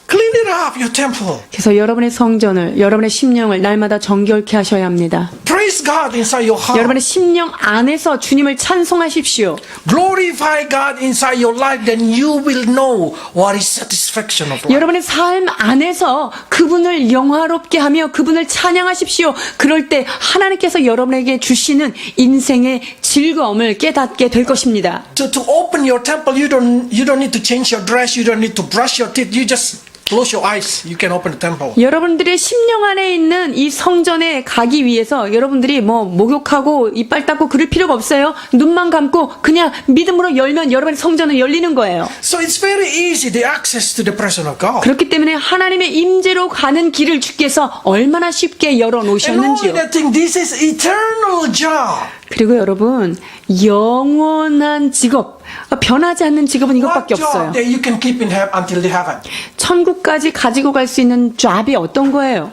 clean it up, your temple. 그래서 여러분의 성전을, 여러분의 심령을 날마다 정결케 하셔야 합니다. Praise God inside your heart. 여러분의 심령 안에서 주님을 찬송하십시오. Glorify God inside your life, then you will know what is satisfaction of life. 여러분의 삶 안에서 그분을 영화롭게 하며 그분을 찬양하십시오. 그럴 때 하나님께서 여러분에게 주시는 인생의 즐거움을 깨닫게 될 것입니다. To open your temple, you don't need to change your dress, you don't need to brush your teeth, you just close your eyes, you can open the temple. 여러분들의 심령 안에 있는 이 성전에 가기 위해서 여러분들이 뭐 목욕하고 이빨 닦고 그럴 필요가 없어요. 눈만 감고 그냥 믿음으로 열면 여러분의 성전은 열리는 거예요. So it's very easy, the access to the presence of God. 그렇기 때문에 하나님의 임재로 가는 길을 주께서 얼마나 쉽게 열어 And 놓으셨는지요. only that thing, this is eternal job. 그리고 여러분, 영원한 직업, 변하지 않는 직업은 이것밖에 What 없어요. job that you can keep in heaven until the heaven? 천국까지 가지고 갈 수 있는 잡이 어떤 거예요?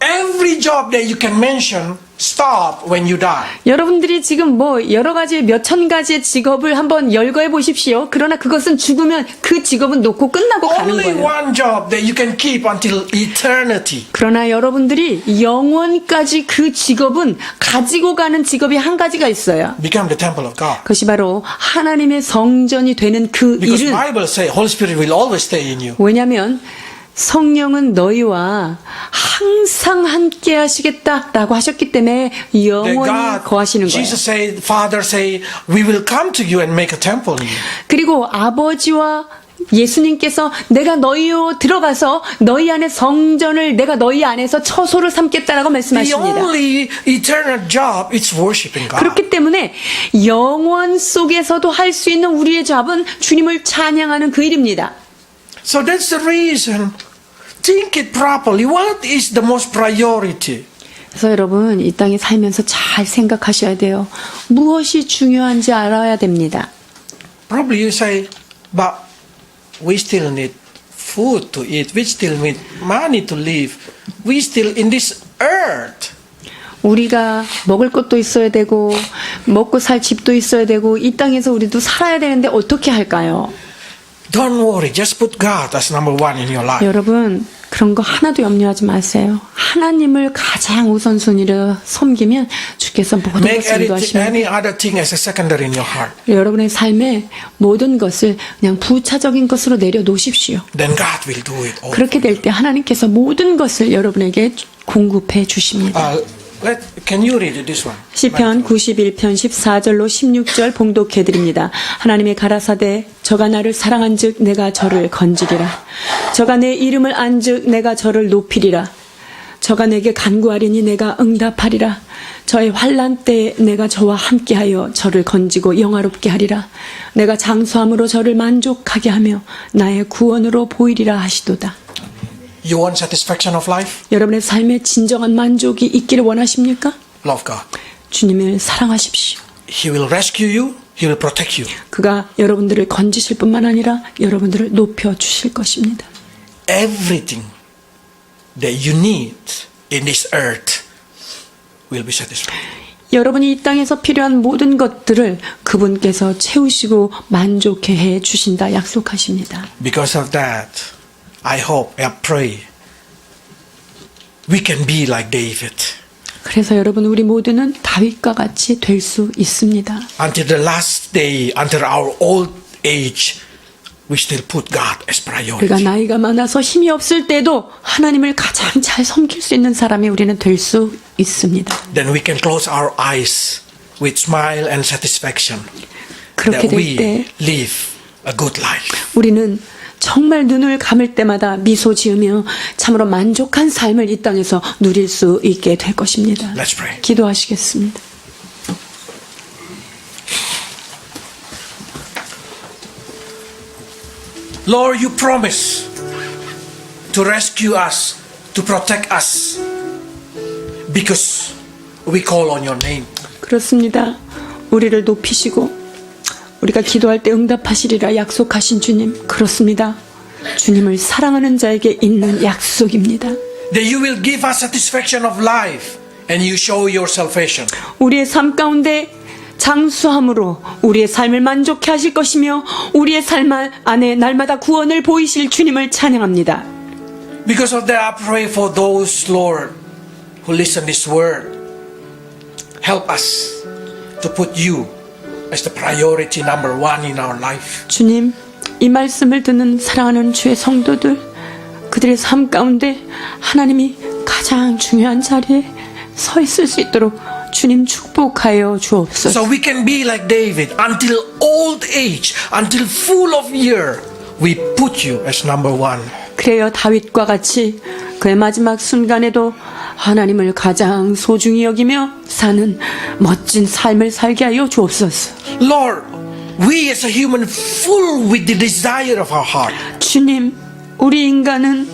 Every job that you can mention stop when you die. 여러분들이 지금 뭐 여러 가지 몇천 가지의 직업을 한번 열거해 보십시오. 그러나 그것은 죽으면 그 직업은 놓고 끝나고 가는 Only 거예요. one job that you can keep until eternity. 그러나 여러분들이 영원까지 그 직업은 가지고 가는 직업이 한 가지가 있어요. Become the temple of God. 그것이 바로 하나님의 성전이 되는 그 Because 일은, Bible says Holy Spirit will always stay in you. 왜냐하면 성령은 너희와 항상 함께 하시겠다라고 하셨기 때문에 That 영원히 거하시는 거예요. Jesus said, Father say, we will come to you and make a temple in you. 그리고 아버지와 예수님께서 내가 너희로 들어가서 너희 안에 성전을 내가 너희 안에서 처소를 삼겠다라고 The 말씀하십니다. only eternal job is worshiping God. 그렇기 때문에 영원 속에서도 할 수 있는 우리의 잡은 주님을 찬양하는 그 일입니다. So that's the reason. Think it properly. What is the most priority? 그래서 여러분 이 땅에 살면서 잘 생각하셔야 돼요. 무엇이 중요한지 알아야 됩니다. Probably you say, but we still need food to eat. We still need money to live. We still in this earth. 우리가 먹을 것도 있어야 되고 먹고 살 집도 있어야 되고 이 땅에서 우리도 살아야 되는데 어떻게 할까요? Don't worry. Just put God as number one in your life. 여러분 그런 거 하나도 염려하지 마세요. 하나님을 가장 우선순위로 섬기면 주께서 모든 Make 것을 인도하십니다. any other thing as a secondary in your heart. 여러분의 삶에 모든 것을 그냥 부차적인 것으로 내려놓으십시오. Then God will do it all. 그렇게 될 때 하나님께서 모든 것을 여러분에게 공급해 주십니다. Can you read this one? 시편 91편 14절로 16절 봉독해 드립니다. 하나님의 가라사대 저가 나를 사랑한즉 내가 저를 건지리라. 저가 내 이름을 안즉 내가 저를 높이리라. 저가 내게 간구하리니 내가 응답하리라. 저의 환난 때에 내가 저와 함께하여 저를 건지고 영화롭게 하리라. 내가 장수함으로 저를 만족하게 하며 나의 구원으로 보이리라 하시도다. You want satisfaction of life? 여러분의 삶에 진정한 만족이 있기를 원하십니까? Love God. 주님을 사랑하십시오. He will rescue you. He will protect you. 그가 여러분들을 건지실 뿐만 아니라 여러분들을 높여 주실 것입니다. Everything that you need in this earth will be satisfied. 여러분이 이 땅에서 필요한 모든 것들을 그분께서 채우시고 만족해 해 주신다 약속하십니다. Because of that, I hope, I pray, we can be like David. 그래서 여러분 우리 모두는 다윗과 같이 될 수 있습니다. Until the last day, until our old age, we still put God as 우리가 priority. 나이가 많아서 힘이 없을 때도 하나님을 가장 잘 섬길 수 있는 사람이 우리는 될 수 있습니다. Then we can close our eyes with smile and satisfaction 그렇게 that 될 we 때 live a good life. 우리는 정말 눈을 감을 때마다 미소 지으며 참으로 만족한 삶을 이 땅에서 누릴 수 있게 될 것입니다. Let's pray. 기도하시겠습니다. Lord, you promise to rescue us, to protect us, because we call on your name. 그렇습니다. 우리를 높이시고 우리가 기도할 때 응답하시리라 약속하신 주님, 그렇습니다. 주님을 사랑하는 자에게 있는 약속입니다. That you will give us satisfaction of life and you show your salvation. 우리의 삶 가운데 장수함으로 우리의 삶을 만족해 하실 것이며 우리의 삶 안에 날마다 구원을 보이실 주님을 찬양합니다. Because of that, I pray for those, Lord, who listen this word. Help us to put you as the priority number one in our life. 주님, 이 말씀을 듣는 사랑하는 주의 성도들, 그들의 삶 가운데 하나님이 가장 중요한 자리에 서 있을 수 있도록 주님 축복하여 주옵소서. So we can be like David until old age, until full of year. We put you as number one. 그래요, 다윗과 같이 그의 마지막 순간에도 하나님을 가장 소중히 여기며 사는 멋진 삶을 살게 하여 주옵소서. Lord, we as a human full with the desire of our heart. 주님, 우리 인간은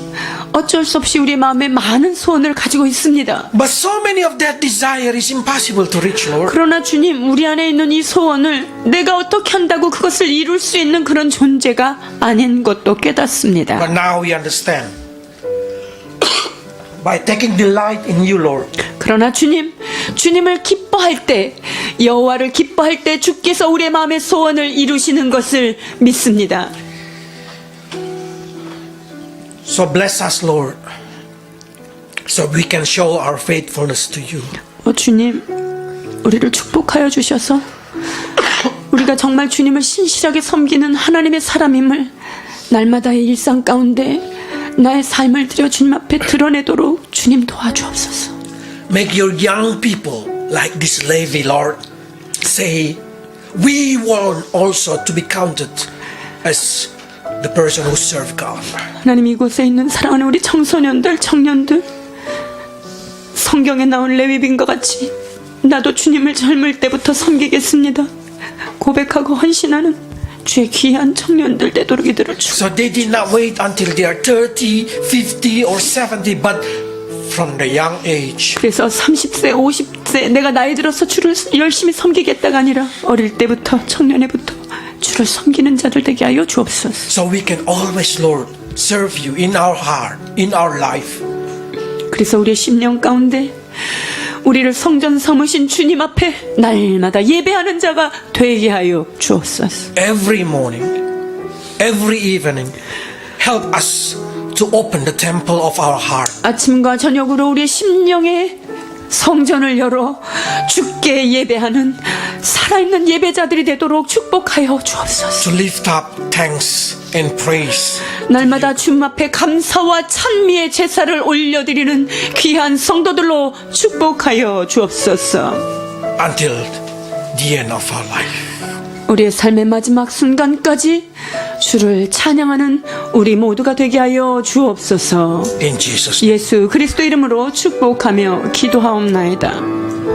어쩔 수 없이 우리 마음에 많은 소원을 가지고 있습니다. But so many of that desire is impossible to reach, Lord. 그러나 주님, 우리 안에 있는 이 소원을 내가 어떻게 한다고 그것을 이룰 수 있는 그런 존재가 아닌 것도 깨닫습니다. But now we understand. By taking delight in you, Lord. 그러나 주님, 주님을 기뻐할 때, 여호와를 기뻐할 때 주께서 우리의 마음의 소원을 이루시는 것을 믿습니다. So bless us, Lord, so we can show our faithfulness to you. 주님, 우리를 축복하여 주셔서 우리가 정말 주님을 신실하게 섬기는 하나님의 사람임을 날마다의 일상 가운데 나의 삶을 드려 주님 앞에 드러내도록 주님 도와주옵소서. Make your young people like this Levi, Lord, say, we want also to be counted as the person who serve God. 하나님 이곳에 있는 사랑하는 우리 청소년들, 청년들, 성경에 나온 레위빈과 같이 나도 주님을 젊을 때부터 섬기겠습니다 고백하고 헌신하는 주의 귀한 청년들 되도록 이들을 So they did not wait until they are 30, 50 or 70, but from the young age. 그래서 30세, 50세 내가 나이 들어서 주를 열심히 섬기겠다가 아니라 어릴 때부터 청년에부터 주를 섬기는 자들 되게 하여 주옵소서. So we can always, Lord, serve you in our heart, in our life. 그래서 우리의 심령 가운데 우리를 성전 삼으신 주님 앞에 날마다 예배하는 자가 되게 하여 주옵소서. Every morning, every evening, help us to open the temple of our heart. 아침과 저녁으로 우리의 심령에 성전을 열어 주께 예배하는 살아있는 예배자들이 되도록 축복하여 주옵소서. To lift up thanks and praise. 날마다 주님 앞에 감사와 찬미의 제사를 올려드리는 귀한 성도들로 축복하여 주옵소서. Until the end of our life. 우리의 삶의 마지막 순간까지 주를 찬양하는 우리 모두가 되게 하여 주옵소서. In Jesus' name. 예수 그리스도 이름으로 축복하며 기도하옵나이다.